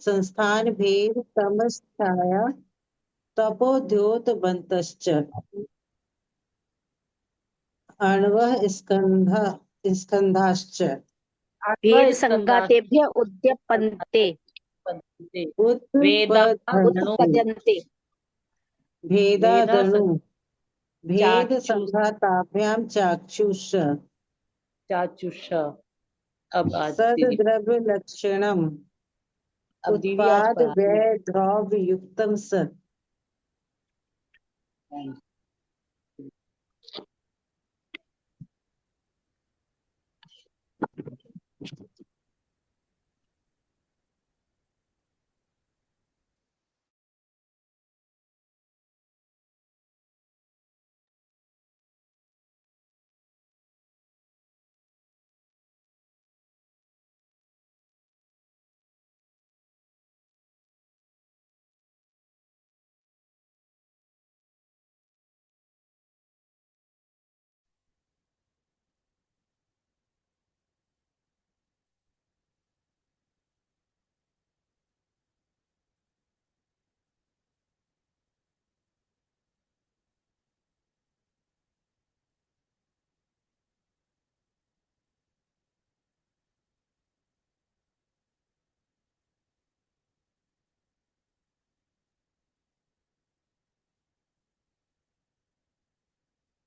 संस्थान भेद तमश्चाया तपोद्योतबन्तश्च अण्वः स्कन्धाश्च भेद संघातेभ्य उद्यपन्ते उत्पद्यन्ते उत्पद्यन्ते भेदादनु भेद चाक्षुष संघाताभ्यां चाक्षुष अब आज सद्द्रव्य लक्षणम अब दीदी आज उत्पाद पढ़ा व्यय द्रव्य युक्तम सत्।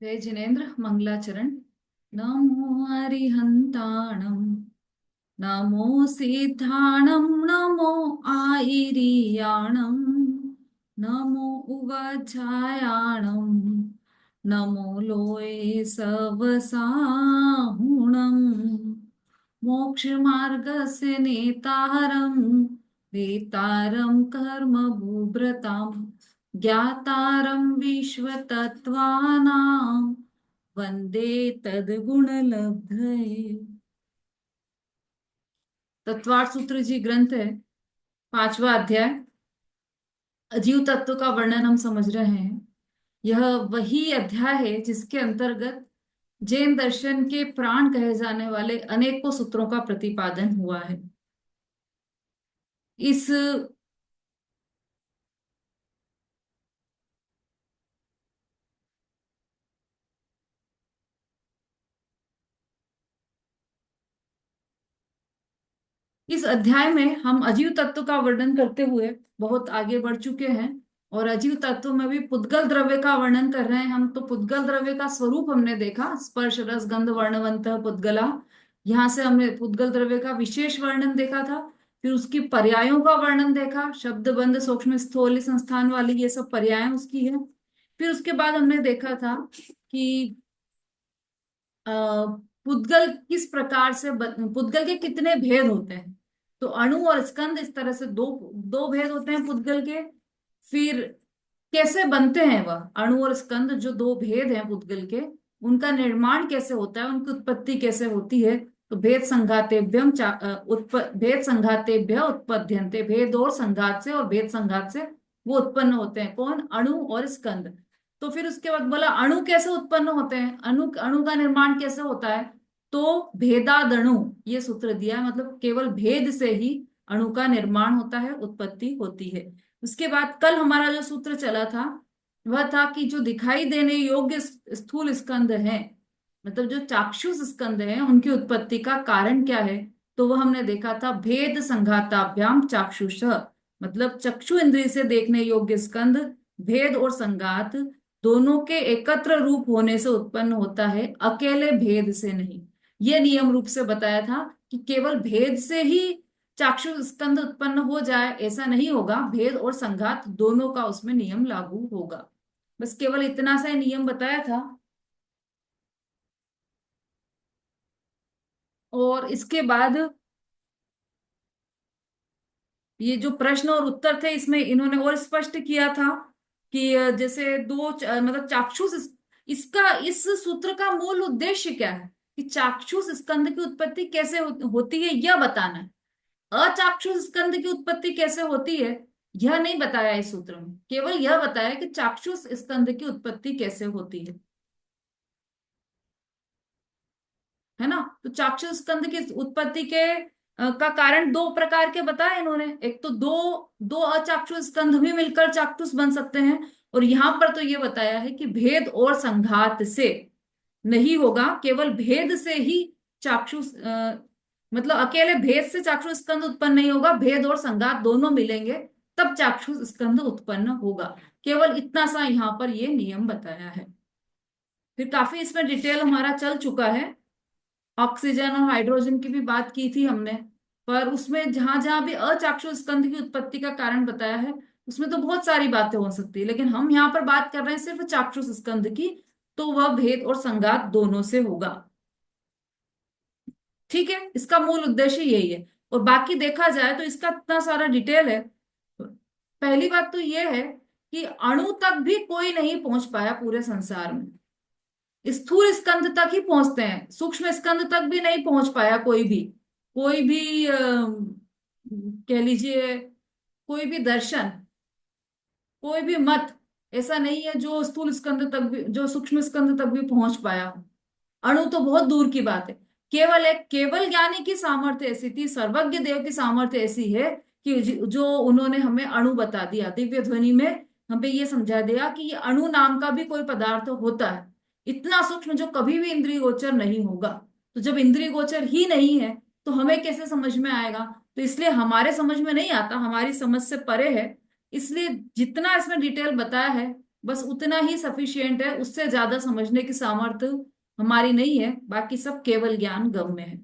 जय जिनेन्द्र मंगलाचरण। नमो अरिहंताणम नमो सिद्धाणम नमो आयिरियाणम नमो उवध्यायाणम नमो लोये सवसाहुणम मोक्ष मार्गस्य नेतारं वेतारं कर्म भूभृतां ज्ञातारं विश्वतत्त्वानां वंदे तद्गुणलब्धये। तत्वार्थ सूत्र जी ग्रंथ है, 5वां अध्याय। अजीव तत्व का वर्णन हम समझ रहे हैं। यह वही अध्याय है जिसके अंतर्गत जैन दर्शन के प्राण कहे जाने वाले अनेकों सूत्रों का प्रतिपादन हुआ है। इस अध्याय में हम अजीव तत्व का वर्णन करते हुए बहुत आगे बढ़ चुके हैं और अजीव तत्व में भी पुद्गल द्रव्य का वर्णन कर रहे हैं हम। तो पुद्गल द्रव्य का स्वरूप हमने देखा, स्पर्श रस गंध वर्णवंत पुद्गला। यहाँ से हमने पुद्गल द्रव्य का विशेष वर्णन देखा था। फिर उसकी पर्यायों का वर्णन देखा, शब्द बंध सूक्ष्म स्थूल संस्थान वाली ये सब पर्याय उसकी है। फिर उसके बाद हमने देखा था कि पुद्गल किस प्रकार से पुद्गल के कितने भेद होते हैं। तो अणु और स्कंद, इस तरह से दो दो भेद होते हैं पुद्गल के। फिर कैसे बनते हैं वह अणु और स्कंद, जो दो भेद हैं पुद्गल के, उनका निर्माण कैसे होता है, उनकी उत्पत्ति कैसे होती है। तो भेद संघातेभ्यम भेद संघातेभ्य उत्पद्यन्ते, भेद और संघात से और भेद संघात से वो उत्पन्न होते हैं। कौन? अणु और स्कंद। तो फिर उसके बाद बोला अणु कैसे उत्पन्न होते हैं, अणु अणु का निर्माण कैसे होता है। तो भेदादणु ये सूत्र दिया है, मतलब केवल भेद से ही अणु का निर्माण होता है, उत्पत्ति होती है। उसके बाद कल हमारा जो सूत्र चला था वह था कि जो दिखाई देने योग्य स्थूल स्कंद है, मतलब जो चाक्षुष स्कंद है, उनकी उत्पत्ति का कारण क्या है। तो वह हमने देखा था भेद संघाताभ्याम चाक्षुष, मतलब चक्षु इंद्रिय से देखने योग्य स्कंद भेद और संघात दोनों के एकत्र रूप होने से उत्पन्न होता है, अकेले भेद से नहीं। यह नियम रूप से बताया था कि केवल भेद से ही चाक्षुष स्कंद उत्पन्न हो जाए ऐसा नहीं होगा, भेद और संघात दोनों का उसमें नियम लागू होगा। बस केवल इतना सा नियम बताया था। और इसके बाद ये जो प्रश्न और उत्तर थे, इसमें इन्होंने और स्पष्ट किया था कि जैसे मतलब चाक्षुष, इसका इस सूत्र का मूल उद्देश्य क्या है कि चाक्षुष स्कंद की उत्पत्ति कैसे होती है यह बताना है। अचाक्षुष स्कंद की उत्पत्ति कैसे होती है यह नहीं बताया इस सूत्र में, केवल यह बताया कि चाक्षुष स्कंद की उत्पत्ति कैसे होती है ना। तो चाक्षुष स्कंद की उत्पत्ति के का कारण दो प्रकार के बताए इन्होंने। एक तो दो दो अचाक्षुष स्कंध भी मिलकर चाक्षुष बन सकते हैं, और यहां पर तो ये बताया है कि भेद और संघात से नहीं होगा, केवल भेद से ही चाक्षुष मतलब अकेले भेद से चाक्षुष स्कंध उत्पन्न नहीं होगा, भेद और संघात दोनों मिलेंगे तब चाक्षुष स्कंध उत्पन्न होगा। केवल इतना सा यहाँ पर ये नियम बताया है। फिर काफी इसमें डिटेल हमारा चल चुका है। ऑक्सीजन और हाइड्रोजन की भी बात की थी हमने, पर उसमें जहां जहां भी अचाक्षुष स्कंध की उत्पत्ति का कारण बताया है उसमें तो बहुत सारी बातें हो सकती है, लेकिन हम यहाँ पर बात कर रहे हैं सिर्फ चाक्षुष स्कंध की, तो वह भेद और संघात दोनों से होगा। ठीक है, इसका मूल उद्देश्य यही है। और बाकी देखा जाए तो इसका इतना सारा डिटेल है। पहली बात तो यह है कि अणु तक भी कोई नहीं पहुंच पाया पूरे संसार में। स्थूल स्कंध तक ही पहुंचते हैं, सूक्ष्म स्कंध तक भी नहीं पहुंच पाया कोई भी कह लीजिए कोई भी दर्शन, कोई भी मत ऐसा नहीं है जो स्थूल स्कंध तक भी, जो सूक्ष्म स्कंध तक भी पहुंच पाया हो। अणु तो बहुत दूर की बात है। केवल ज्ञानी की सामर्थ्य ऐसी थी, सर्वज्ञ देव की सामर्थ्य ऐसी है कि जो उन्होंने हमें अणु बता दिया, दिव्य ध्वनि में हमें ये समझा दिया कि ये अणु नाम का भी कोई पदार्थ होता है, इतना सूक्ष्म जो कभी भी इंद्रिय गोचर नहीं होगा। तो जब इंद्रिय गोचर ही नहीं है तो हमें कैसे समझ में आएगा? तो इसलिए हमारे समझ में नहीं आता, हमारी समझ से परे है। इसलिए जितना इसमें डिटेल बताया है बस उतना ही सफिशियंट है, उससे ज्यादा समझने की सामर्थ्य हमारी नहीं है। बाकी सब केवल ज्ञान गम्य है।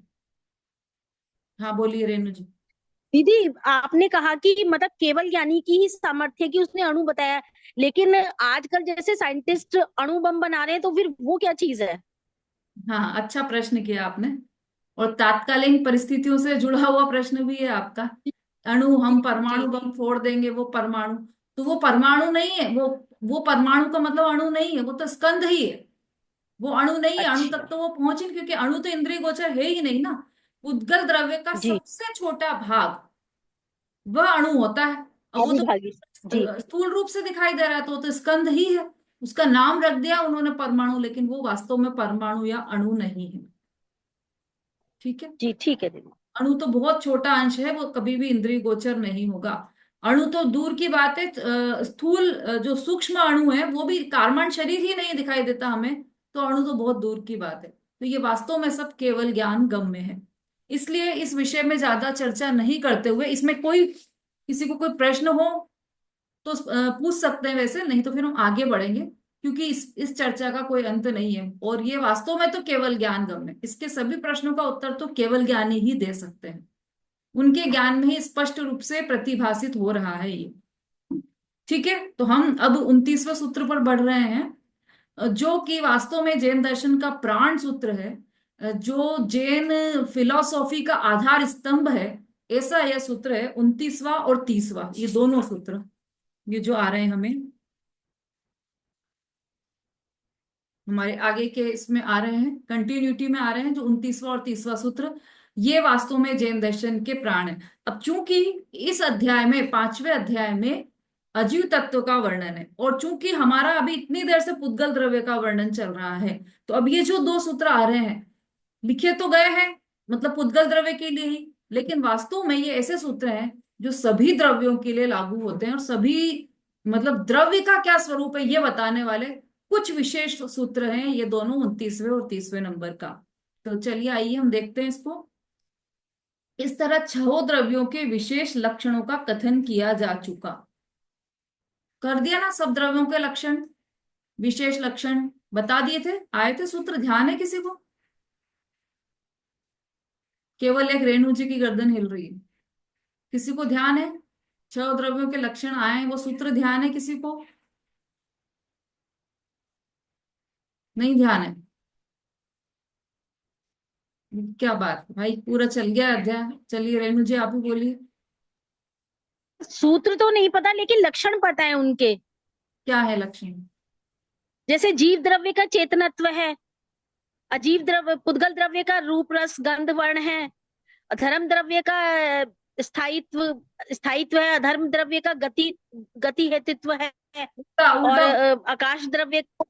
हाँ बोलिए रेणु जी। दीदी, आपने कहा कि मतलब केवल ज्ञानी की ही सामर्थ्य है कि उसने अणु बताया, लेकिन आजकल जैसे साइंटिस्ट अणु बम बना रहे हैं, तो फिर वो क्या चीज है? हाँ, अच्छा प्रश्न किया आपने, और तात्कालिक परिस्थितियों से जुड़ा हुआ प्रश्न भी है आपका। अणु, हम परमाणु जी बम फोड़ देंगे, वो परमाणु, तो वो परमाणु नहीं है, वो परमाणु का मतलब अणु नहीं है, वो तो स्कंध ही है। वो अणु नहीं है, अणु तक अच्छा। तो वो पहुंचे नहीं, क्योंकि अणु तो इंद्रिय गोचर है ही नहीं ना। उद्गल द्रव्य का जी। सबसे छोटा भाग वह अणु होता है। अब वो तो अविभाज्य। जी। स्थूल रूप से दिखाई दे रहा है, तो वो तो स्कंध ही है। उसका नाम रख दिया उन्होंने परमाणु, लेकिन वो वास्तव में परमाणु या अणु नहीं है। ठीक है, जी ठीक है दीदी। अणु तो बहुत छोटा अंश है, वो कभी भी इंद्रिय गोचर नहीं होगा। अणु तो दूर की बात है, स्थूल जो सूक्ष्म अणु है वो भी, कार्बन शरीर ही नहीं दिखाई देता हमें, तो अणु तो बहुत दूर की बात है। तो ये वास्तव में सब केवल ज्ञान गम्य है। इसलिए इस विषय में ज्यादा चर्चा नहीं करते हुए, इसमें कोई किसी को कोई प्रश्न हो तो पूछ सकते हैं वैसे, नहीं तो फिर हम आगे बढ़ेंगे, क्योंकि इस चर्चा का कोई अंत नहीं है। और ये वास्तव में तो केवल ज्ञान गम्य है, इसके सभी प्रश्नों का उत्तर तो केवल ज्ञानी ही दे सकते हैं। उनके ज्ञान में ही स्पष्ट रूप से प्रतिभासित हो रहा है ये। ठीक है, तो हम अब 29वें सूत्र पर बढ़ रहे हैं, जो कि वास्तव में जैन दर्शन का प्राण सूत्र है, जो जैन फिलॉसॉफी का आधार स्तंभ है। ऐसा यह सूत्र है, 29वां और 30वां, ये दोनों सूत्र ये जो आ रहे हैं हमें, हमारे आगे के इसमें आ रहे हैं, कंटिन्यूटी में आ रहे हैं, जो 29वां और 30वां सूत्र, ये वास्तव में जैन दर्शन के प्राण है। अब चूंकि इस अध्याय में, 5वें अध्याय में अजीव तत्व का वर्णन है, और चूंकि हमारा अभी इतनी देर से पुद्गल द्रव्य का वर्णन चल रहा है, तो अब ये जो दो सूत्र आ रहे हैं, लिखे तो गए हैं मतलब पुद्गल द्रव्य के लिए ही, लेकिन वास्तव में ये ऐसे सूत्र हैं जो सभी द्रव्यों के लिए लागू होते हैं, और सभी मतलब द्रव्य का क्या स्वरूप है ये बताने वाले कुछ विशेष सूत्र हैं ये दोनों, 29वें और 30वें नंबर का। तो चलिए आइए हम देखते हैं इसको। इस तरह छह द्रव्यों के विशेष लक्षणों का कथन किया जा चुका। कर दिया ना, सब द्रव्यों के लक्षण, विशेष लक्षण बता दिए थे, आए थे सूत्र, ध्यान है किसी को? केवल एक रेणु जी की गर्दन हिल रही है। किसी को ध्यान है? छह द्रव्यों के लक्षण आए, वो सूत्र ध्यान है किसी को? नहीं ध्यान है? क्या बात है भाई, पूरा चल गया अध्याय। चलिए रेणु जी आप ही बोलिए। सूत्र तो नहीं पता, लेकिन लक्षण पता है उनके। क्या है लक्षण? जैसे जीव द्रव्य का चेतनत्व है, अजीव द्रव्य पुद्गल द्रव्य का रूप रस गंध वर्ण है, धर्म द्रव्य का स्थायित्व स्थायित्व है, अधर्म द्रव्य का गति हेतुत्व है, उल्टा और उल्टा। आकाश द्रव्य को,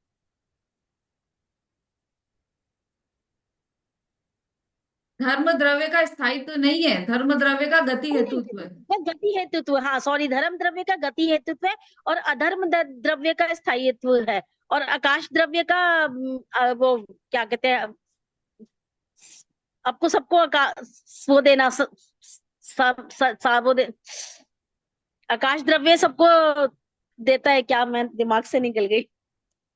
धर्म द्रव्य का स्थायित्व नहीं है, धर्म द्रव्य का गति हेतुत्व है। वो गति हेतुत्व, हाँ सॉरी, धर्म द्रव्य का गति हेतुत्व है और अधर्म द्रव्य का स्थायित्व है। और आकाश द्रव्य का वो क्या कहते हैं, आपको सबको वो देना वो आकाश द्रव्य सबको देता है क्या, मैं दिमाग से निकल गई।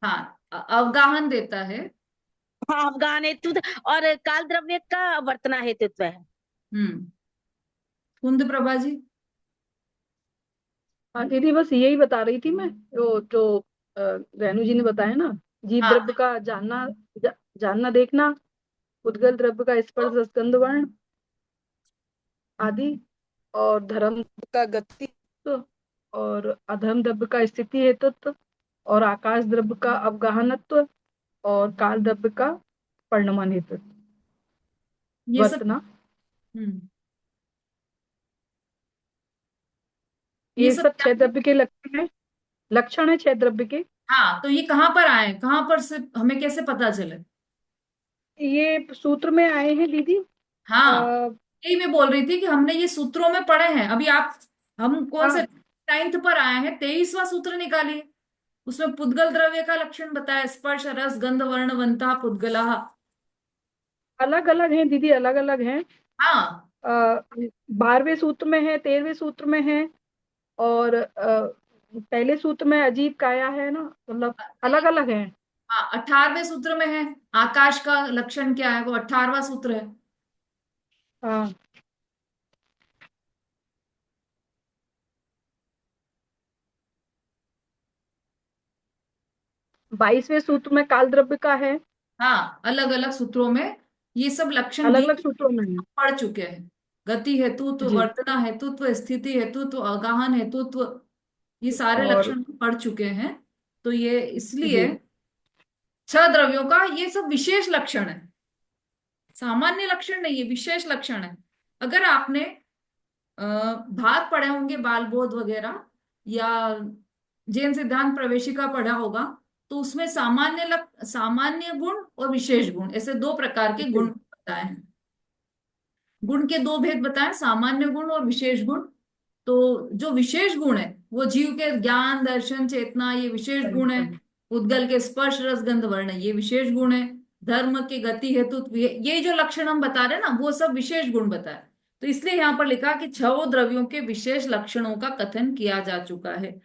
हाँ, अवगाहन देता है। हाँ, अवगाहन हेतु और काल द्रव्य का वर्तना हेतुत्व है। कुंद प्रभा जी। हाँ दीदी, बस यही बता रही थी मैं, वो जो रेणु जी ने बताया ना, जीव हाँ, द्रव्य का जानना देखना, उद्गल द्रव्य का स्पर्श रसगंध वर्ण आदि, और धर्म का गति और अधर्म द्रव्य का स्थिति हेतुत्व, और आकाश द्रव्य का अवगाहनत्व, और काल द्रव्य का परिणमन हेतुत्व ये सब। वर्तना। ये ये सब सब क्या 6 है? द्रव्य के लक्षण है 6 द्रव्य के। हाँ, तो ये कहाँ पर आए, कहाँ पर से हमें कैसे पता चले? ये सूत्र में आए हैं दीदी। हाँ, यही मैं बोल रही थी कि हमने ये सूत्रों में पढ़े हैं। अभी हम कौन से हाँ, 9th पर आए हैं, 23वां सूत्र निकालिए। उसमें पुद्गल द्रव्य का लक्षण बताया, स्पर्श रस गंध वर्ण वंता पुद्गला। अलग अलग हैं दीदी, अलग अलग हैं। हाँ, 12वें सूत्र में है, 13वें सूत्र में है, और पहले सूत्र में अजीब काया है ना, मतलब अलग अलग है। हाँ, 18वें सूत्र में है आकाश का लक्षण क्या है, वो 18वां सूत्र है। हाँ, 22वें सूत्र में काल द्रव्य का है। हाँ, अलग अलग सूत्रों में ये सब लक्षण अलग दी अलग सूत्रों में है। पढ़ चुके हैं। गति हेतुत्व, जी। वर्तना हेतुत्व, स्थिति हेतुत्व, अवगाहन हेतुत्व, ये सारे और लक्षण पढ़ चुके हैं। तो ये इसलिए जी 6 द्रव्यों का ये सब विशेष लक्षण है, सामान्य लक्षण नहीं है, विशेष लक्षण है। अगर आपने भाग पढ़े होंगे, बाल बोध वगैरह, या जैन सिद्धांत प्रवेशिका पढ़ा होगा, तो उसमें सामान्य गुण और विशेष गुण, ऐसे 2 प्रकार के जी गुण बताए हैं। गुण के 2 भेद बताए, सामान्य गुण और विशेष गुण। तो जो विशेष गुण है वो जीव के ज्ञान दर्शन चेतना, ये विशेष गुण है। उद्गल के स्पर्श रस गंध वर्ण, ये विशेष गुण है। धर्म के गति हेतु, ये जो लक्षण हम बता रहे हैं ना, वो सब विशेष गुण बताए। तो इसलिए यहाँ पर लिखा कि 6 द्रव्यों के विशेष लक्षणों का कथन किया जा चुका है।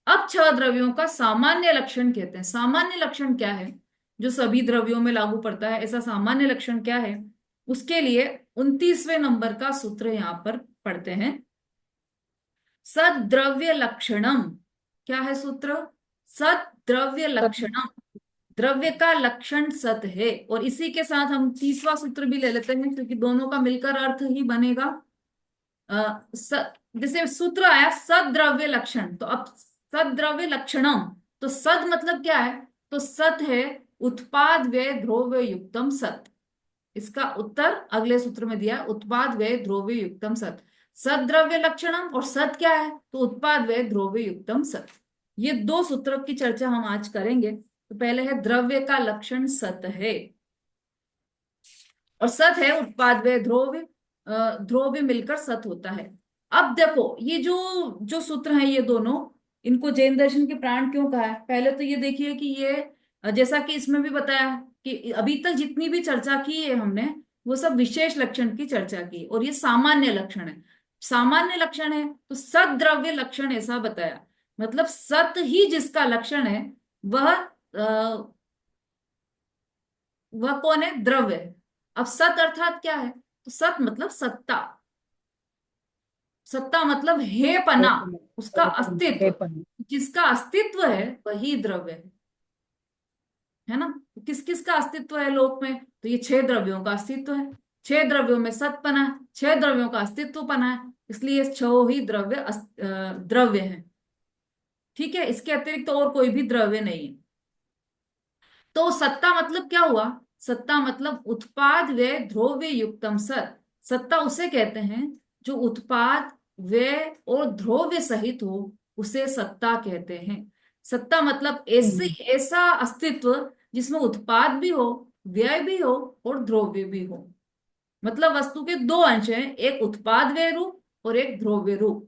अब 6 द्रव्यों का सामान्य लक्षण कहते हैं। सामान्य लक्षण क्या है, जो सभी द्रव्यों में लागू पड़ता है, ऐसा सामान्य लक्षण क्या है, उसके लिए 29वें नंबर का सूत्र यहां पर पढ़ते हैं। सद्द्रव्य लक्षणम, क्या है सूत्र? सद्द्रव्य लक्षणम, द्रव्य का लक्षण सत है। और इसी के साथ हम 30वां सूत्र भी ले लेते हैं, क्योंकि दोनों का मिलकर अर्थ ही बनेगा। जैसे सूत्र आया सद्द्रव्य लक्षण, तो अब सद्द्रव्य लक्षणम, तो सद मतलब क्या है? तो सत है उत्पाद व्यय द्रव्य युक्तम सत। इसका उत्तर अगले सूत्र में दिया है, उत्पाद व्यय द्रव्य युक्तम सत। सद्द्रव्य लक्षणम और सत क्या है? तो उत्पाद व्यय द्रव्य युक्तम सत। ये 2 सूत्रों की चर्चा हम आज करेंगे। तो पहले है द्रव्य का लक्षण सत है, और सत है उत्पाद व्यय द्रव्य, द्रव्य मिलकर सत होता है। अब देखो, ये जो जो सूत्र हैं ये दोनों, इनको जैन दर्शन के प्राण क्यों कहा है? पहले तो ये देखिए कि ये जैसा कि इसमें भी बताया कि अभी तक जितनी भी चर्चा की है हमने, वो सब विशेष लक्षण की चर्चा की, और ये सामान्य लक्षण है। सामान्य लक्षण है तो सद्द्रव्य लक्षण ऐसा बताया, मतलब सत ही जिसका लक्षण है, वह कौन है? द्रव्य है। अब सत अर्थात क्या है? तो सत मतलब सत्ता, सत्ता मतलब हेपना, उसका अस्तित्व, जिसका अस्तित्व है वही द्रव्य है ना? किस किस का अस्तित्व है लोक में? तो ये 6 द्रव्यों का अस्तित्व है। 6 द्रव्यों में सतपना है, 6 द्रव्यों का अस्तित्व पना है, इसलिए 6 ही द्रव्य है। ठीक है, इसके अतिरिक्त तो और कोई भी द्रव्य नहीं है। तो सत्ता मतलब क्या हुआ? सत्ता मतलब उत्पाद व्यय द्रव्य युक्तम सत। सत्ता उसे कहते हैं जो उत्पाद व्यय और द्रव्य सहित हो, उसे सत्ता कहते हैं। सत्ता मतलब ऐसा अस्तित्व जिसमें उत्पाद भी हो, व्यय भी हो और द्रव्य भी हो। मतलब वस्तु के दो अंश हैं, एक उत्पाद रूप और एक द्रव्य रूप,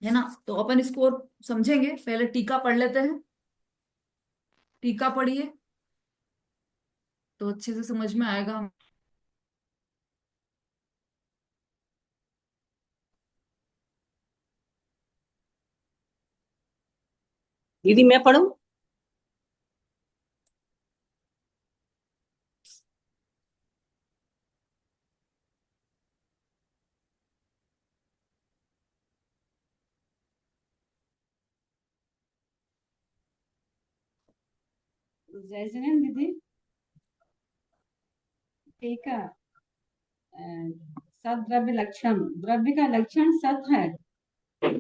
है ना। तो अपन इसको और समझेंगे, पहले टीका पढ़ लेते हैं। टीका पढ़िए तो अच्छे से समझ में आएगा। दीदी मैं पढ़ूं? जय जगन दीदी। ठीक है। सत द्रव्य लक्षण, द्रव्य का लक्षण सत है।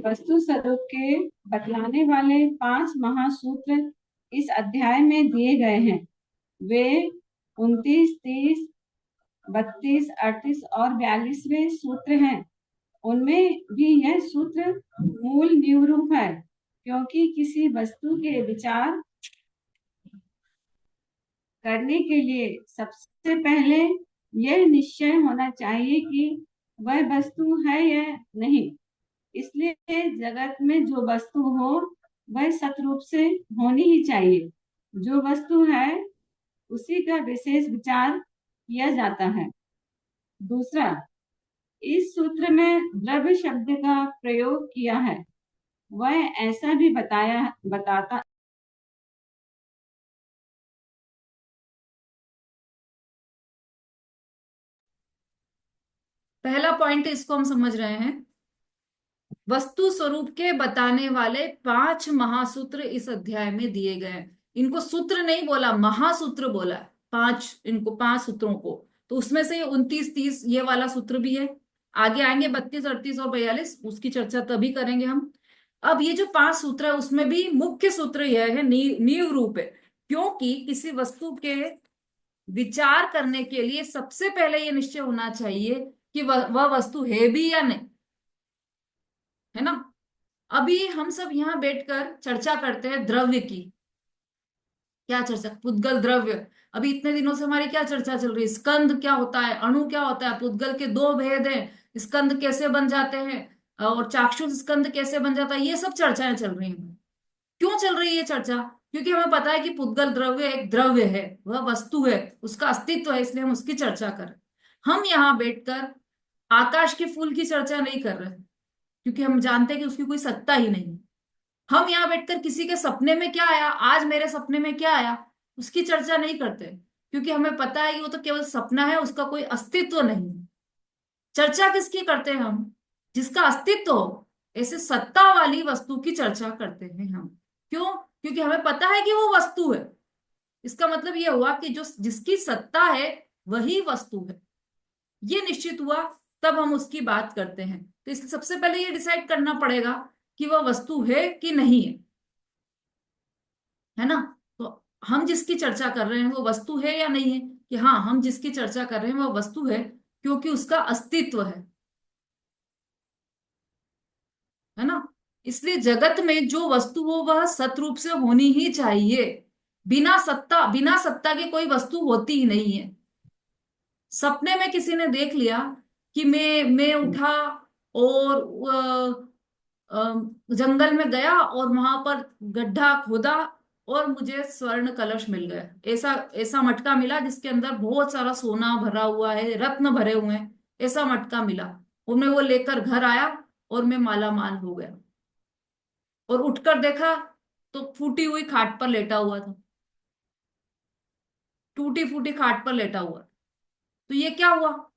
वस्तु स्वरूप के बतलाने वाले 5 महासूत्र इस अध्याय में दिए गए हैं। वे 29, 30, 32, 38 और 42वें सूत्र हैं। उनमें भी यह सूत्र मूल न्यूरूप है, क्योंकि किसी वस्तु के विचार करने के लिए सबसे पहले यह निश्चय होना चाहिए कि वह वस्तु है या नहीं। इसलिए जगत में जो वस्तु हो वह सतरूप से होनी ही चाहिए। जो वस्तु है उसी का विशेष विचार किया जाता है। दूसरा, इस सूत्र में द्रव्य शब्द का प्रयोग किया है। वह ऐसा भी बताता पहला पॉइंट इसको हम समझ रहे हैं। वस्तु स्वरूप के बताने वाले 5 महासूत्र इस अध्याय में दिए गए हैं। इनको सूत्र नहीं बोला, महासूत्र बोला है। 5, इनको 5 सूत्रों को। तो उसमें से 29, 30 ये वाला सूत्र भी है। आगे आएंगे 32, 38 और 42, उसकी चर्चा तभी करेंगे हम। अब ये जो 5 सूत्र है उसमें भी मुख्य सूत्र यह है, नींव रूप है। क्योंकि किसी वस्तु के विचार करने के लिए सबसे पहले ये निश्चय होना चाहिए कि वह वस्तु है भी या नहीं, है ना। अभी हम सब यहाँ बैठकर चर्चा करते हैं द्रव्य की। क्या चर्चा? पुद्गल द्रव्य। अभी इतने दिनों से हमारी क्या चर्चा चल रही है? स्कंद क्या होता है, अणु क्या होता है, पुद्गल के 2 भेद हैं, स्कंद कैसे बन जाते हैं और चाक्षुष स्कंद कैसे बन जाता है, ये सब चर्चाएं चल रही हैं। क्यों चल रही है ये चर्चा? क्योंकि हमें पता है कि पुद्गल द्रव्य एक द्रव्य है, वह वस्तु है, उसका अस्तित्व है, इसलिए हम उसकी चर्चा कर रहे हैं। हम यहाँ बैठकर आकाश के फूल की चर्चा नहीं कर रहे, क्योंकि हम जानते हैं कि उसकी कोई सत्ता ही नहीं। हम यहाँ बैठकर किसी के सपने में क्या आया, आज मेरे सपने में क्या आया, उसकी चर्चा नहीं करते, क्योंकि हमें पता है कि वो तो केवल सपना है, उसका कोई अस्तित्व नहीं है। चर्चा किसकी करते हैं हम? जिसका अस्तित्व हो, ऐसे सत्ता वाली वस्तु की चर्चा करते हैं हम। क्यों? क्योंकि हमें पता है कि वो वस्तु है। इसका मतलब ये हुआ कि जो जिसकी सत्ता है वही वस्तु है, ये निश्चित हुआ, तब हम उसकी बात करते हैं। तो इसलिए सबसे पहले ये डिसाइड करना पड़ेगा कि वह वस्तु है कि नहीं है ना। तो हम जिसकी चर्चा कर रहे हैं वो वस्तु है या नहीं है, कि हाँ, हम जिसकी चर्चा कर रहे हैं वो वस्तु है क्योंकि उसका अस्तित्व है ना। इसलिए जगत में जो वस्तु हो वह सतरूप से होनी ही चाहिए। बिना सत्ता के कोई वस्तु होती ही नहीं है। सपने में किसी ने देख लिया कि मैं उठा और जंगल में गया और वहां पर गड्ढा खोदा और मुझे स्वर्ण कलश मिल गया, ऐसा ऐसा मटका मिला जिसके अंदर बहुत सारा सोना भरा हुआ है, रत्न भरे हुए हैं, ऐसा मटका मिला। और मैं वो लेकर घर आया और मैं माला माल हो गया। और उठकर देखा तो फूटी हुई खाट पर लेटा हुआ था, टूटी फूटी खाट पर लेटा हुआ। तो ये क्या हुआ?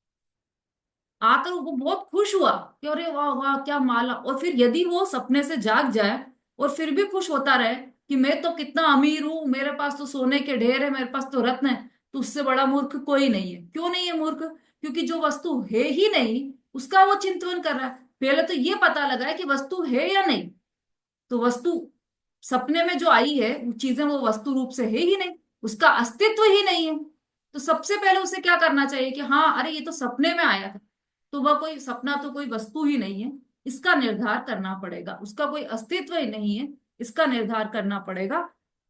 आकर वो बहुत खुश हुआ कि अरे वाह वाह क्या माला। और फिर यदि वो सपने से जाग जाए और फिर भी खुश होता रहे कि मैं तो कितना अमीर हूं, मेरे पास तो सोने के ढेर है, मेरे पास तो रत्न है, तो उससे बड़ा मूर्ख कोई नहीं है। क्यों नहीं है मूर्ख? क्योंकि जो वस्तु है ही नहीं उसका वो चिंतन कर रहा है। पहले तो ये पता लगा है कि वस्तु है या नहीं। तो वस्तु सपने में जो आई है वो चीजें वो वस्तु रूप से है ही नहीं, उसका अस्तित्व ही नहीं है। तो सबसे पहले उसे क्या करना चाहिए कि हाँ, अरे ये तो सपने में आया था, तो वह कोई सपना तो कोई वस्तु ही नहीं है, इसका निर्धार करना पड़ेगा। उसका कोई अस्तित्व ही नहीं है, इसका निर्धार करना पड़ेगा।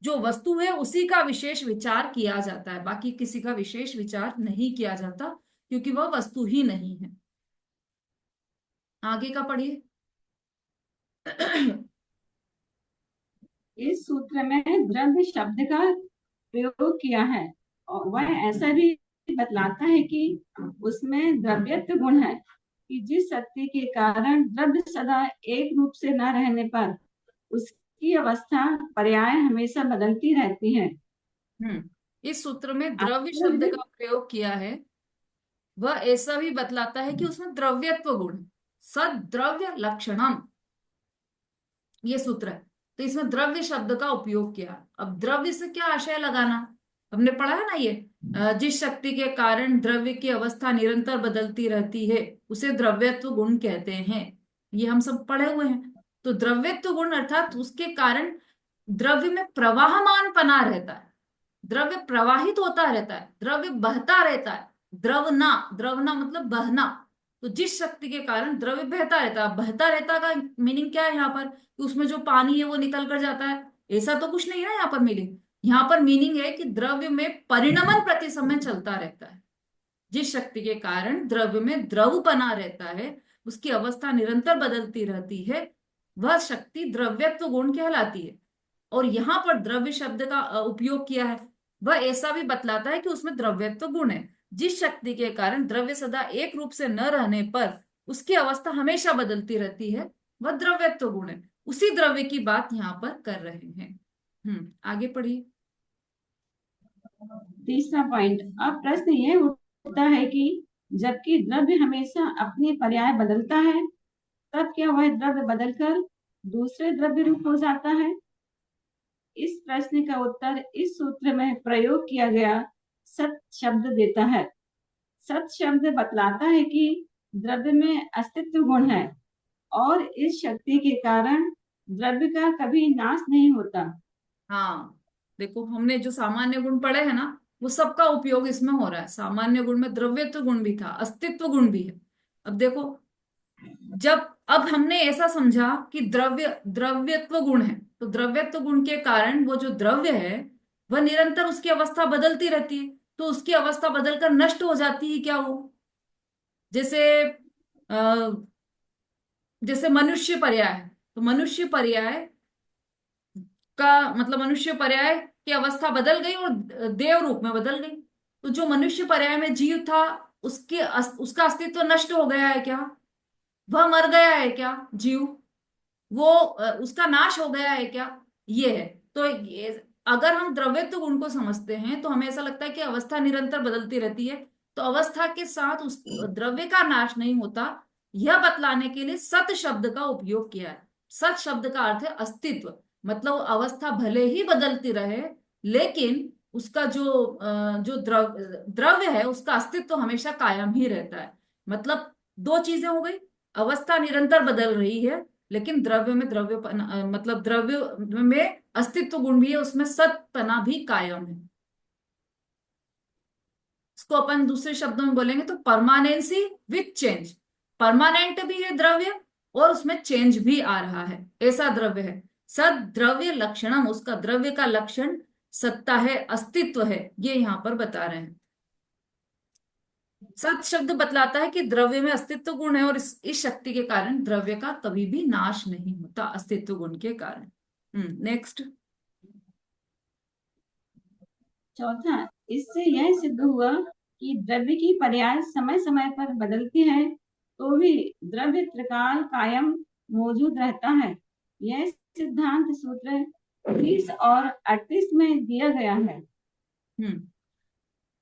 जो वस्तु है उसी का विशेष विचार किया जाता है, बाकी किसी का विशेष विचार नहीं किया जाता, क्योंकि वह वस्तु ही नहीं है। आगे का पढ़िए। इस सूत्र में द्रव्य शब्द का प्रयोग किया है और वह ऐसा भी बतलाता है कि उसमें द्रव्यत्व गुण है कि जिस शक्ति के कारण द्रव्य सदा एक रूप से न रहने पर उसकी अवस्था पर्याय हमेशा बदलती रहती है। इस सूत्र में द्रव्य शब्द का प्रयोग किया है, वह ऐसा भी बतलाता है कि उसमें द्रव्यत्व गुण, सद्द्रव्य लक्षणम, ये सूत्र है। तो इसमें द्रव्य शब्द का उपयोग किया। अब द्रव्य से क्या आशय लगाना, हमने पढ़ा है ना ये, जिस शक्ति के कारण द्रव्य की अवस्था निरंतर बदलती रहती है उसे द्रव्यत्व गुण कहते हैं, ये हम सब पढ़े हुए हैं। तो द्रव्यत्व गुण अर्थात उसके कारण द्रव्य में प्रवाहमानपना रहता है, द्रव्य प्रवाहित होता रहता है, द्रव्य बहता रहता है। द्रवना मतलब बहना। तो जिस शक्ति के कारण द्रव्य बहता रहता है, बहता रहता का मीनिंग क्या है यहाँ पर, कि उसमें जो पानी है वो निकल कर जाता है, ऐसा तो कुछ नहीं है यहाँ पर मीनिंग। यहाँ पर मीनिंग है कि द्रव्य में परिणमन प्रति समय चलता रहता है। जिस शक्ति के कारण द्रव्य में द्रवपना रहता है, उसकी अवस्था निरंतर बदलती रहती है, वह शक्ति द्रव्यत्व गुण कहलाती है। और यहाँ पर द्रव्य शब्द का उपयोग किया है, वह ऐसा भी बतलाता है कि उसमें द्रव्यत्व गुण है। जिस शक्ति के कारण द्रव्य सदा एक रूप से न रहने पर उसकी अवस्था हमेशा बदलती रहती है, वह द्रव्यत्व गुण है। उसी द्रव्य की बात यहाँ पर कर रहे हैं। आगे पढ़िए। तीसरा पॉइंट, अब प्रश्न यह उठता है कि जबकि द्रव्य हमेशा अपनी पर्याय बदलता है, तब क्या वह द्रव्य बदलकर दूसरे द्रव्य रूप हो जाता है? इस प्रश्न का उत्तर इस सूत्र में प्रयोग किया गया सत शब्द देता है। सत शब्द बतलाता है कि द्रव्य में अस्तित्व गुण है और इस शक्ति के कारण द्रव्य का कभी नाश नहीं होता। हाँ, देखो हमने जो सामान्य गुण पढ़े हैं ना, वो सबका उपयोग इसमें हो रहा है। सामान्य गुण में द्रव्यत्व गुण भी था, अस्तित्व गुण भी है। अब देखो, अब हमने ऐसा समझा कि द्रव्यत्व गुण है, तो द्रव्यत्व गुण के कारण वो जो द्रव्य है वह निरंतर उसकी अवस्था बदलती रहती है, तो उसकी अवस्था बदलकर नष्ट हो जाती है क्या वो? जैसे जैसे मनुष्य पर्याय है, तो मनुष्य पर्याय का मतलब मनुष्य पर्याय की अवस्था बदल गई और देव रूप में बदल गई। तो जो मनुष्य पर्याय में जीव था उसका अस्तित्व नष्ट हो गया है क्या? वह मर गया है क्या जीव? वो उसका नाश हो गया है क्या? ये है। तो अगर हम द्रव्यत्व गुण को समझते हैं तो हमें ऐसा लगता है कि अवस्था निरंतर बदलती रहती है, तो अवस्था के साथ उस द्रव्य का नाश नहीं होता, यह बतलाने के लिए सत शब्द का उपयोग किया है। सत शब्द का अर्थ है अस्तित्व, मतलब अवस्था भले ही बदलती रहे लेकिन उसका जो द्रव्य है उसका अस्तित्व हमेशा कायम ही रहता है। मतलब दो चीजें हो गई, अवस्था निरंतर बदल रही है लेकिन द्रव्य में मतलब द्रव्य में अस्तित्व गुण भी है, उसमें सतपना भी कायम है। इसको अपन दूसरे शब्दों में बोलेंगे तो परमानेंसी विथ चेंज, परमानेंट भी है द्रव्य और उसमें चेंज भी आ रहा है, ऐसा द्रव्य है। सद द्रव्य लक्षणम, उसका द्रव्य का लक्षण सत्ता है, अस्तित्व है, ये यहां पर बता रहे हैं। सत शब्द बतलाता है कि द्रव्य में अस्तित्व गुण है और इस शक्ति के कारण द्रव्य का कभी भी नाश नहीं होता, अस्तित्व गुण के कारण। नेक्स्ट। चौथा, इससे यह सिद्ध हुआ कि द्रव्य की पर्याय समय समय पर बदलती है तो भी द्रव्य त्रिकाल कायम मौजूद रहता है। यह सिद्धांत सूत्र 30 और 38 में दिया गया है।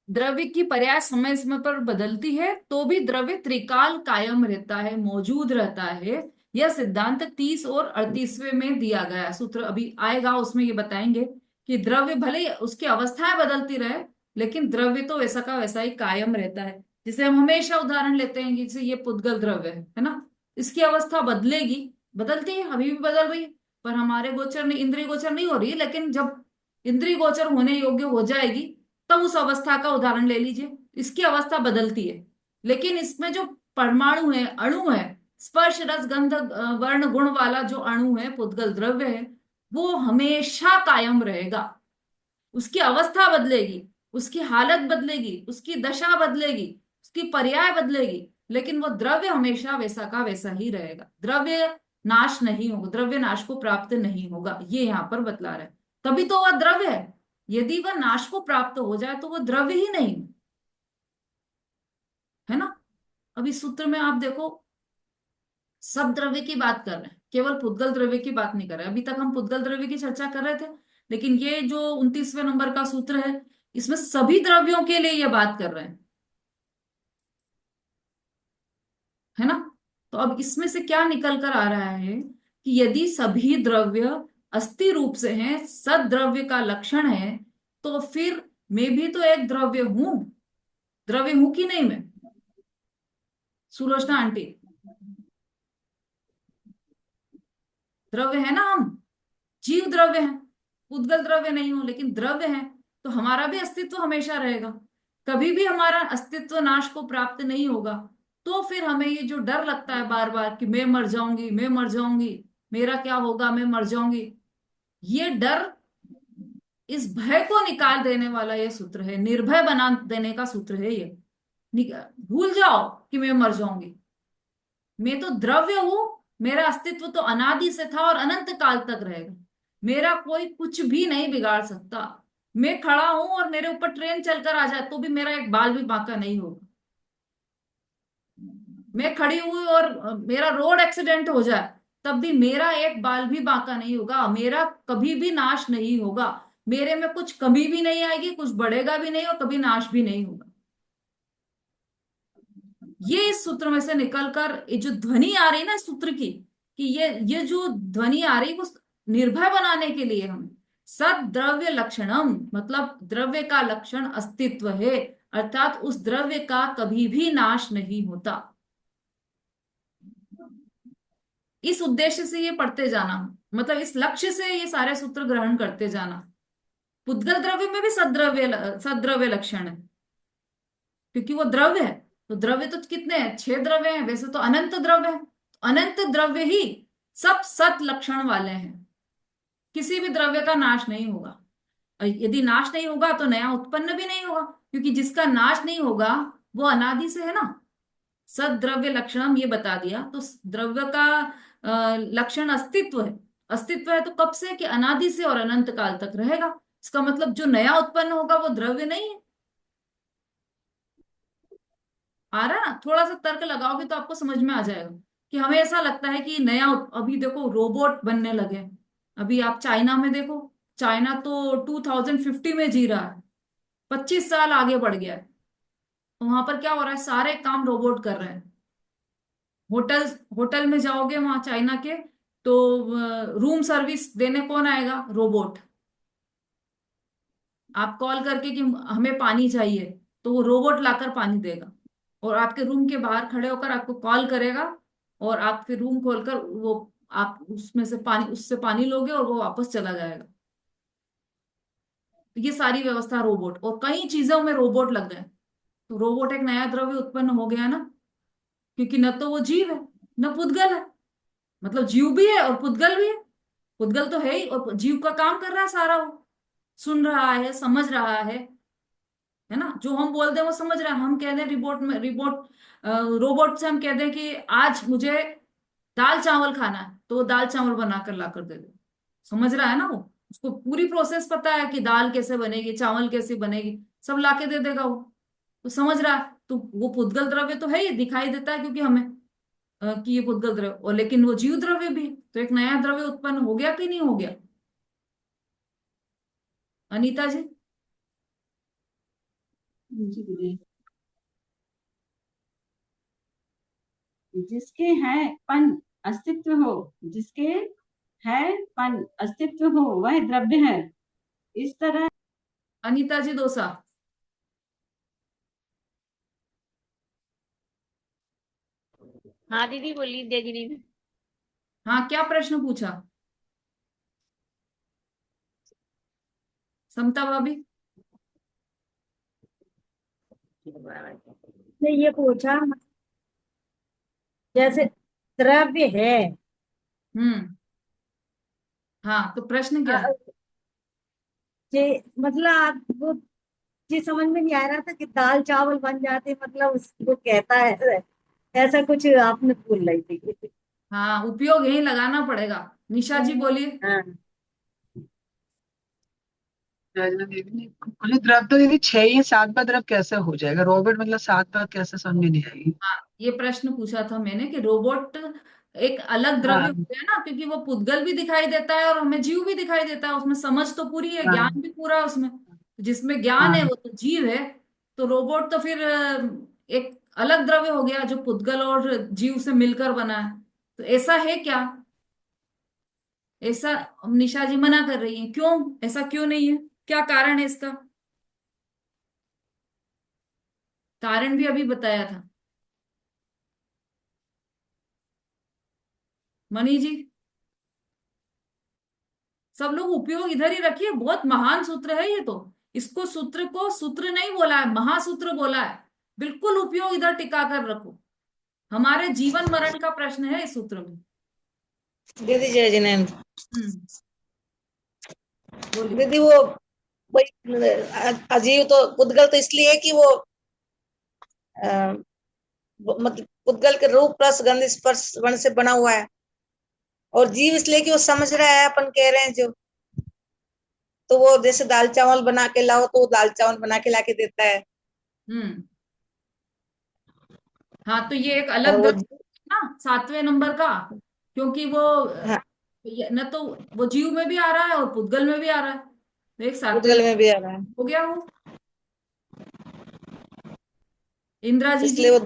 द्रव्य की पर्याय समय समय पर बदलती है तो भी द्रव्य त्रिकाल कायम रहता है, मौजूद रहता है। यह सिद्धांत 30 और 38वें में दिया गया सूत्र अभी आएगा, उसमें ये बताएंगे कि द्रव्य भले उसकी अवस्थाएं बदलती रहे लेकिन द्रव्य तो वैसा का वैसा ही कायम रहता है। जैसे हम हमेशा उदाहरण लेते हैं कि जैसे ये पुद्गल द्रव्य है ना, इसकी अवस्था बदलेगी, बदलती है, अभी भी बदल रही है, पर हमारे गोचर नहीं, इंद्रिय गोचर नहीं हो रही है, लेकिन जब इंद्रिय गोचर होने योग्य हो जाएगी तब उस अवस्था का उदाहरण ले लीजिए, इसकी अवस्था बदलती है। लेकिन इसमें जो परमाणु है, अणु है, स्पर्श रस गंध वर्ण गुण वाला जो अणु है, पुद्गल द्रव्य है, वो हमेशा कायम रहेगा। उसकी अवस्था बदलेगी, उसकी हालत बदलेगी, उसकी दशा बदलेगी, उसकी पर्याय बदलेगी, लेकिन वो द्रव्य हमेशा वैसा का वैसा ही रहेगा। द्रव्य नाश नहीं होगा, द्रव्य नाश को प्राप्त नहीं होगा, ये यहाँ पर बतला रहा है। तभी तो वह द्रव्य है। यदि वह नाश को प्राप्त हो जाए तो वह द्रव्य ही नहीं है ना। अब इस सूत्र में आप देखो, सब द्रव्य की बात कर रहे हैं, केवल पुद्गल द्रव्य की बात नहीं कर रहे। अभी तक हम पुद्गल द्रव्य की चर्चा कर रहे थे, लेकिन ये जो 29वें नंबर का सूत्र है, इसमें सभी द्रव्यों के लिए ये बात कर रहे हैं, है ना। तो अब इसमें से क्या निकल कर आ रहा है कि यदि सभी द्रव्य अस्थि रूप से हैं, सद्द्रव्य का लक्षण है, तो फिर मैं भी तो एक द्रव्य हूं। द्रव्य हूं कि नहीं मैं, सुलोचना आंटी? द्रव्य है ना हम, जीव द्रव्य है, उद्गल द्रव्य नहीं हो लेकिन द्रव्य है, तो हमारा भी अस्तित्व हमेशा रहेगा। कभी भी हमारा अस्तित्व नाश को प्राप्त नहीं होगा। तो फिर हमें ये जो डर लगता है बार बार कि मैं मर जाऊंगी, मैं मर जाऊंगी, मेरा क्या होगा, मैं मर जाऊंगी, ये डर, इस भय को निकाल देने वाला ये सूत्र है, निर्भय बना देने का सूत्र है ये। भूल जाओ कि मैं मर जाऊंगी, मैं तो द्रव्य हूं, मेरा अस्तित्व तो अनादि से था और अनंत काल तक रहेगा, मेरा कोई कुछ भी नहीं बिगाड़ सकता। मैं खड़ा हूं और मेरे ऊपर ट्रेन चलकर आ जाए तो भी मेरा एक बाल भी बांका नहीं होगा। मैं खड़ी हुई और मेरा रोड एक्सीडेंट हो जाए तब भी मेरा एक बाल भी बांका नहीं होगा, मेरा कभी भी नाश नहीं होगा, मेरे में कुछ कमी भी नहीं आएगी, कुछ बढ़ेगा भी नहीं और कभी नाश भी नहीं होगा। ये इस सूत्र में से निकलकर ये जो ध्वनि आ रही है ना इस सूत्र की, कि ये जो ध्वनि आ रही है वो निर्भय बनाने के लिए हमें सद्द्रव्य लक्षणम, मतलब द्रव्य का लक्षण अस्तित्व है, अर्थात उस द्रव्य का कभी भी नाश नहीं होता। इस उद्देश्य से ये पढ़ते जाना, मतलब इस लक्ष्य से ये सारे सूत्र ग्रहण करते जाना। पुद्गल द्रव्य में भी सद्द्रव्य लक्षण है, क्योंकि वो द्रव्य है। तो द्रव्य तो कितने हैं, 6 द्रव्य हैं, वैसे तो अनंत द्रव्य है, तो अनंत द्रव्य ही सब सत लक्षण वाले हैं, किसी भी द्रव्य का नाश नहीं होगा। और यदि नाश नहीं होगा तो नया उत्पन्न भी नहीं होगा, क्योंकि जिसका नाश नहीं होगा वो अनादि से है ना। सद्द्रव्य लक्षणम ये बता दिया, तो द्रव्य का लक्षण अस्तित्व है। अस्तित्व है तो कब से, कि अनादि से और अनंत काल तक रहेगा। इसका मतलब जो नया उत्पन्न होगा वो द्रव्य नहीं है। आ रहा है ना, थोड़ा सा तर्क लगाओगे तो आपको समझ में आ जाएगा। कि हमें ऐसा लगता है कि नया अभी देखो रोबोट बनने लगे। अभी आप चाइना में देखो, चाइना तो 2050 में जी रहा है, 25 साल आगे बढ़ गया है। तो वहां पर क्या हो रहा है, सारे काम रोबोट कर रहे हैं। होटल होटल में जाओगे वहां चाइना के, तो रूम सर्विस देने कौन आएगा, रोबोट। आप कॉल करके कि हमें पानी चाहिए, तो वो रोबोट लाकर पानी देगा, और आपके रूम के बाहर खड़े होकर आपको कॉल करेगा, और आप फिर रूम खोलकर वो आप उसमें से पानी, उससे पानी लोगे और वो वापस चला जाएगा। तो ये सारी व्यवस्था रोबोट, और कई चीजों में रोबोट लग गए। तो रोबोट एक नया द्रव्य उत्पन्न हो गया ना, क्योंकि न तो वो जीव है न पुद्गल है। मतलब जीव भी है और पुद्गल भी है। पुद्गल तो है ही, और जीव का काम कर रहा है सारा, वो सुन रहा है, समझ रहा है ना। जो हम बोलते हैं वो समझ रहा है। हम कह दें रोबोट से हम कह दें कि आज मुझे दाल चावल खाना है, तो वो दाल चावल बनाकर लाकर दे दे। समझ रहा है ना वो, उसको पूरी प्रोसेस पता है कि दाल कैसे बनेगी, चावल कैसे बनेगी, सब लाके दे देगा वो। तो समझ रहा है, तो वो पुद्गल द्रव्य तो है ही, दिखाई देता है क्योंकि हमें कि ये पुद्गल द्रव्य, और लेकिन वो जीव द्रव्य भी है। तो एक नया द्रव्य उत्पन्न हो गया कि नहीं हो गया, अनीता जी? जी। जिसके है पन अस्तित्व हो, जिसके है पन अस्तित्व हो, वह द्रव्य है। इस तरह अनीता जी दोसा। हाँ दीदी बोली, देगी में। हाँ, क्या प्रश्न पूछा समता भाभी? ने ये पूछा, जैसे द्रव्य है हम्म। हाँ, तो प्रश्न क्या है? जे मतलब आप वो ये समझ में नहीं आ रहा था कि दाल चावल बन जाते, मतलब उसको कहता है ऐसा कुछ आपने बोल रही थी। हाँ, उपयोग यही लगाना पड़ेगा। निशा जी बोलिए। हाँ, राजना देवी ने मुझे द्रव तो दीदी 6 या 7 बार द्रव कैसे हो जाएगा? रोबोट मतलब 7 बार कैसे, समझ में नहीं आएगी। हाँ, ये प्रश्न पूछा था मैंने कि रोबोट एक अलग द्रव्य हाँ हो गया ना, क्योंकि वो पुद्गल भी दिखाई देता है और हमें जीव भी दिखाई देता है, उसमें समझ तो पूरी है, हाँ ज्ञान भी पूरा है उसमें। जिसमें ज्ञान है हाँ। वो तो जीव है। तो रोबोट तो फिर एक अलग द्रव्य हो गया जो पुद्गल और जीव से मिलकर बना है। तो ऐसा है क्या? ऐसा निशा जी मना कर रही है, क्यों? ऐसा क्यों नहीं है? क्या कारण है इसका? कारण भी अभी बताया था मनी जी। सब लोग उपयोग इधर ही रखिए, बहुत महान सूत्र है ये तो। इसको सूत्र को सूत्र नहीं बोला है, महासूत्र बोला है। बिल्कुल उपयोग इधर टिका कर रखो। हमारे जीवन मरण का प्रश्न है इस सूत्र में। दीदी जय जिनेन्द्र। हम्म, बोलिए। दीदी वो वही अजीव तो पुद्गल तो इसलिए है कि वो मतलब पुद्गल के रूप रस गंध स्पर्श वर्ण से बना हुआ है, और जीव इसलिए कि वो समझ रहा है, अपन कह रहे हैं जो। तो वो जैसे दाल चावल बना के लाओ तो वो दाल चावल बना के लाके देता है। हम्म। हाँ, तो ये एक और अलग वो द्रव्य है ना 7वें नंबर का, क्योंकि वो हाँ, न तो वो जीव में भी आ रहा है और पुद्गल में भी आ रहा है, तो एक 7वें पुद्गल में भी आ रहा है, हो गया वो। इंदिरा जी। इसलिए वो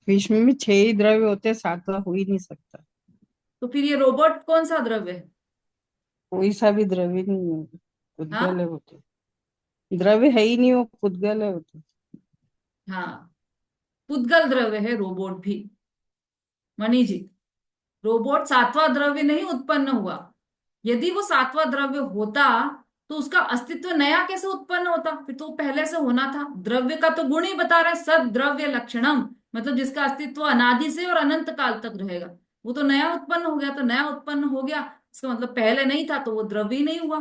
विश्व में 6 ही द्रव्य होते हैं, 7वां हो ही नहीं सकता। तो फिर ये रोबोट कौन सा द्रव्य है? कोई सा भी द्रव्य नहीं है, पुद्गल हाँ। है वो तो। द्रव्य है ही नहीं, वो पुद्गल है वो तो। हाँ, पुद्गल द्रव्य है रोबोट भी मणि जी। रोबोट 7वां द्रव्य नहीं उत्पन्न हुआ। यदि वो 7वां द्रव्य होता तो उसका अस्तित्व नया कैसे उत्पन्न होता? फिर तो वो पहले से होना था। द्रव्य का तो गुण ही बता रहे हैं, सद द्रव्य लक्षणम, मतलब जिसका अस्तित्व अनादि से और अनंत काल तक रहेगा। वो तो नया उत्पन्न हो गया, तो नया उत्पन्न हो गया इसका मतलब पहले नहीं था, तो वो द्रव्य ही नहीं हुआ,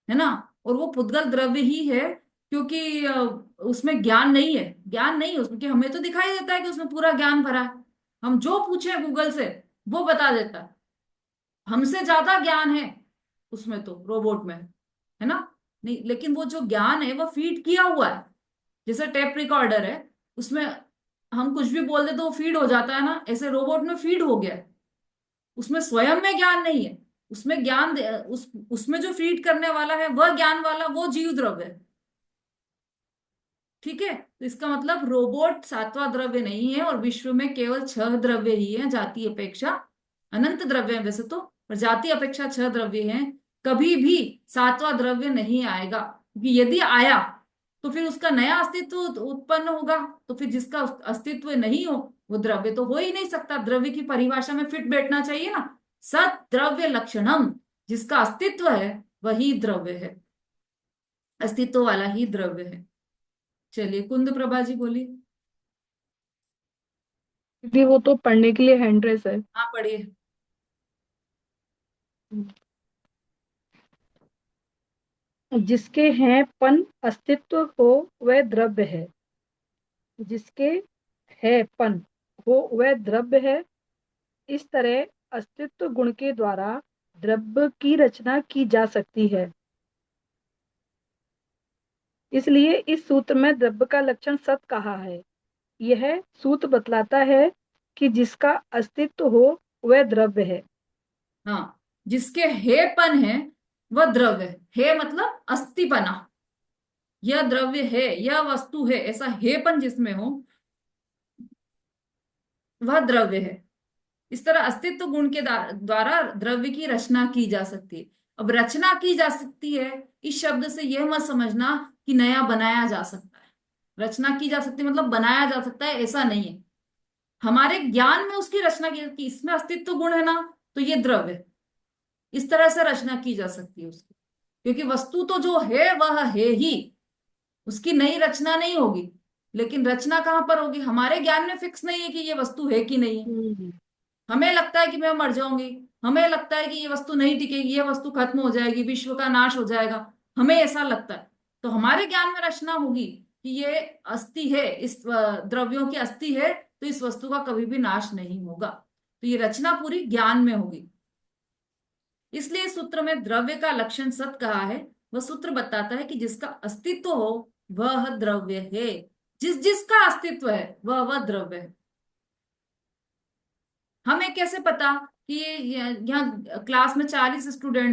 है ना। और वो पुद्गल द्रव्य ही है, क्योंकि उसमें ज्ञान नहीं है। ज्ञान नहीं है उसमें, कि हमें तो दिखाई देता है कि उसमें पूरा ज्ञान भरा है। हम जो पूछे गूगल से वो बता देता है। हमसे ज्यादा ज्ञान है उसमें तो, रोबोट में, है ना। नहीं, लेकिन वो जो ज्ञान है वो फीड किया हुआ है। जैसे टेप रिकॉर्डर है, उसमें हम कुछ भी बोल दे तो वो फीड हो जाता है ना, ऐसे रोबोट में फीड हो गया है। उसमें स्वयं में ज्ञान नहीं है। उसमें उसमें जो फीड करने वाला है वह ज्ञान वाला वो जीव द्रव्य है। ठीक है, तो इसका मतलब रोबोट 7वां द्रव्य नहीं है, और विश्व में केवल 6 द्रव्य ही है जाति अपेक्षा। अनंत द्रव्य है वैसे तो, पर जाति अपेक्षा 6 द्रव्य हैं। कभी भी 7वां द्रव्य नहीं आएगा, क्योंकि यदि आया तो फिर उसका नया अस्तित्व उत्पन्न होगा। तो फिर जिसका अस्तित्व नहीं हो वो द्रव्य तो हो ही नहीं सकता। द्रव्य की परिभाषा में फिट बैठना चाहिए ना। सत द्रव्य लक्षणम, जिसका अस्तित्व है वही द्रव्य है, अस्तित्व वाला ही द्रव्य है। चलिए कुंद प्रभा जी बोलिए। दीदी वो तो पढ़ने के लिए हैंड्रेस है। हाँ, पढ़िए। जिसके हैं पन अस्तित्व हो वह द्रव्य है। जिसके है पन हो वह द्रव्य है। इस तरह अस्तित्व गुण के द्वारा द्रव्य की रचना की जा सकती है। इसलिए इस सूत्र में द्रव्य का लक्षण सत कहा है। यह सूत्र बतलाता है कि जिसका अस्तित्व हो वह द्रव्य है। हाँ, जिसके हेपन है वह द्रव्य है। हे मतलब अस्तिपना, यह द्रव्य है, यह वस्तु है, ऐसा हेपन जिसमें हो वह द्रव्य है। इस तरह अस्तित्व गुण के द्वारा द्रव्य की रचना की जा सकती है। अब रचना की जा सकती है, इस शब्द से यह मत समझना कि नया बनाया जा सकता है। रचना की जा सकती है मतलब बनाया जा सकता है, ऐसा नहीं है। हमारे ज्ञान में उसकी रचना की, कि इसमें अस्तित्व गुण है ना, तो ये द्रव्य है। इस तरह से रचना की जा सकती है उसकी, क्योंकि वस्तु तो जो है वह है ही, उसकी नई रचना नहीं होगी। लेकिन रचना कहाँ पर होगी? हमारे ज्ञान में फिक्स नहीं है कि ये वस्तु है कि नहीं है। हमें लगता है कि मैं मर जाऊंगी, हमें लगता है कि ये वस्तु नहीं टिकेगी, ये वस्तु खत्म हो जाएगी, विश्व का नाश हो जाएगा, हमें ऐसा लगता है। तो हमारे ज्ञान में रचना होगी कि ये अस्थि है, इस द्रव्यों की अस्थि है, तो इस वस्तु का कभी भी नाश नहीं होगा। तो ये रचना पूरी ज्ञान में होगी। इसलिए इस सूत्र में द्रव्य का लक्षण सत कहा है। वह सूत्र बताता है कि जिसका अस्तित्व हो वह द्रव्य है, जिसका अस्तित्व है वह द्रव्य है। हमें कैसे पता कि ये यहाँ क्लास में 40 स्टूडेंट